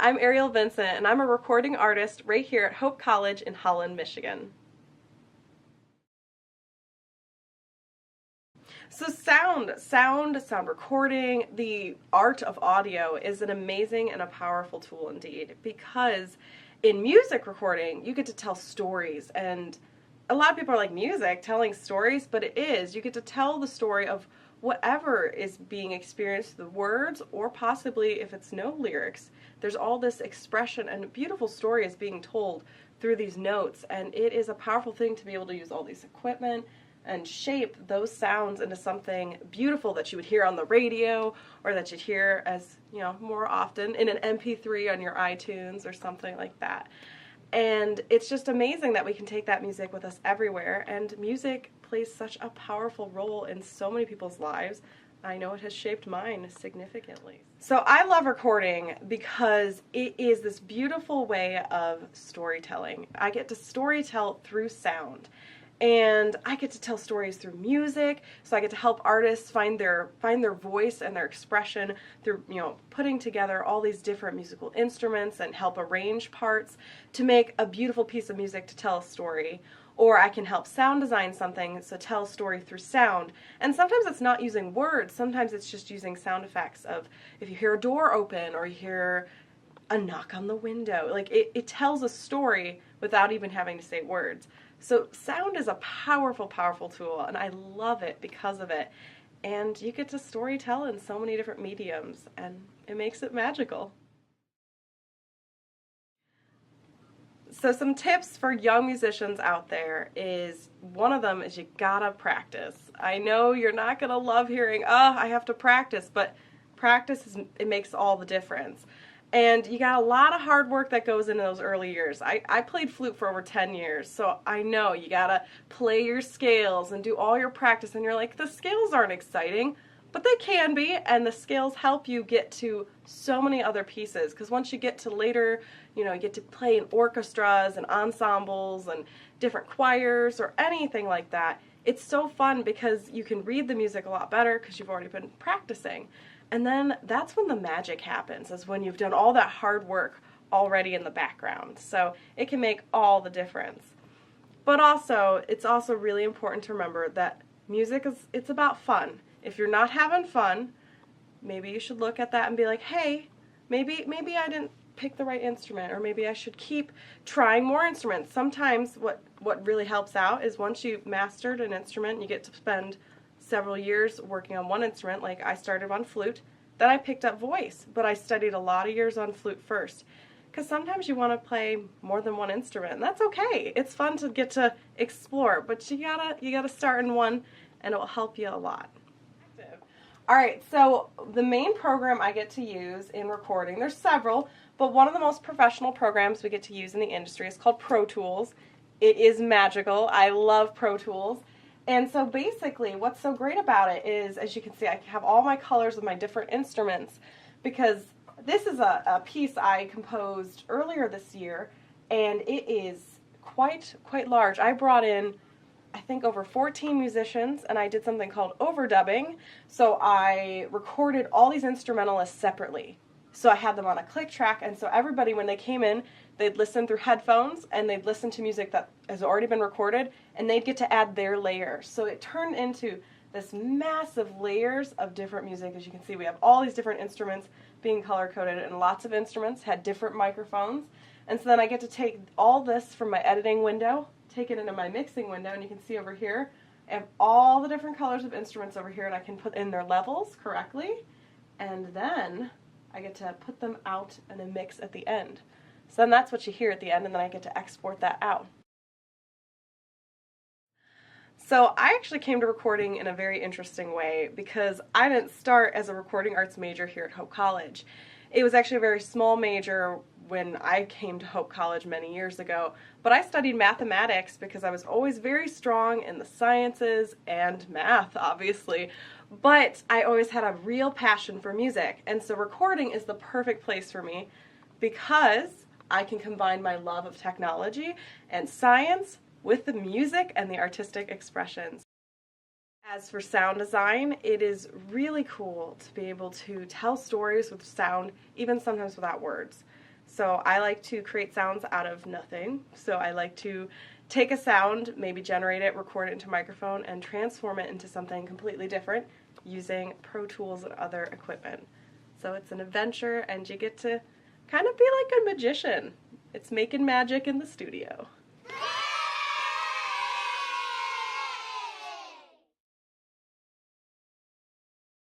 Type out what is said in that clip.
I'm Ariel Vincent, and I'm a recording artist right here at Hope College in Holland, Michigan. So sound recording, the art of audio is an amazing and a powerful tool indeed, because in music recording, you get to tell stories, and a lot of people are like, music, telling stories, but it is. You get to tell the story of whatever is being experienced, the words, or possibly if it's no lyrics, there's all this expression and a beautiful story is being told through these notes, and it is a powerful thing to be able to use all these equipment and shape those sounds into something beautiful that you would hear on the radio, or that you'd hear as, more often in an MP3 on your iTunes or something like that. And it's just amazing that we can take that music with us everywhere, and music plays such a powerful role in so many people's lives. I know it has shaped mine significantly. So I love recording because it is this beautiful way of storytelling. I get to storytell through sound. And I get to tell stories through music, so I get to help artists find their voice and their expression through, putting together all these different musical instruments and help arrange parts to make a beautiful piece of music to tell a story. Or I can help sound design something, so tell a story through sound. And sometimes it's not using words, sometimes it's just using sound effects of if you hear a door open or you hear a knock on the window. Like it tells a story without even having to say words. So sound is a powerful, powerful tool, and I love it because of it. And you get to storytell in so many different mediums, and it makes it magical. So some tips for young musicians out there is, one of them is you gotta practice. I know you're not gonna love hearing, I have to practice, but practice, it makes all the difference. And you got a lot of hard work that goes into those early years. I played flute for over 10 years, so I know you gotta play your scales and do all your practice, and you're like, the scales aren't exciting, but they can be, and the scales help you get to so many other pieces, because once you get to later, you get to play in orchestras and ensembles and different choirs or anything like that. It's so fun because you can read the music a lot better because you've already been practicing. And then that's when the magic happens, is when you've done all that hard work already in the background. So it can make all the difference. But also, it's also really important to remember that music it's about fun. If you're not having fun, maybe you should look at that and be like, hey, maybe I didn't pick the right instrument, or maybe I should keep trying more instruments. Sometimes what really helps out is once you've mastered an instrument, you get to spend several years working on one instrument. Like I started on flute, then I picked up voice, but I studied a lot of years on flute first, because sometimes you want to play more than one instrument, and that's okay. It's fun to get to explore, but you gotta start in one, and it will help you a lot. All right, so the main program I get to use in recording, there's several, but one of the most professional programs we get to use in the industry is called Pro Tools. It is magical. I love Pro Tools. And so basically, what's so great about it is, as you can see, I have all my colors of my different instruments, because this is a piece I composed earlier this year, and it is quite large. I brought in, I think, over 14 musicians, and I did something called overdubbing. So I recorded all these instrumentalists separately. So I had them on a click track, and so everybody, when they came in, they'd listen through headphones, and they'd listen to music that has already been recorded, and they'd get to add their layers. So it turned into this massive layers of different music. As you can see, we have all these different instruments being color-coded, and lots of instruments had different microphones. And so then I get to take all this from my editing window, take it into my mixing window, and you can see over here, I have all the different colors of instruments over here, and I can put in their levels correctly, and then I get to put them out in a mix at the end. So then that's what you hear at the end, and then I get to export that out. So I actually came to recording in a very interesting way, because I didn't start as a recording arts major here at Hope College. It was actually a very small major when I came to Hope College many years ago, but I studied mathematics because I was always very strong in the sciences and math, obviously, but I always had a real passion for music, and so recording is the perfect place for me, because I can combine my love of technology and science with the music and the artistic expressions. As for sound design, it is really cool to be able to tell stories with sound, even sometimes without words. So I like to create sounds out of nothing. So I like to take a sound, maybe generate it, record it into a microphone, and transform it into something completely different using Pro Tools and other equipment. So it's an adventure, and you get to kind of be like a magician. It's making magic in the studio.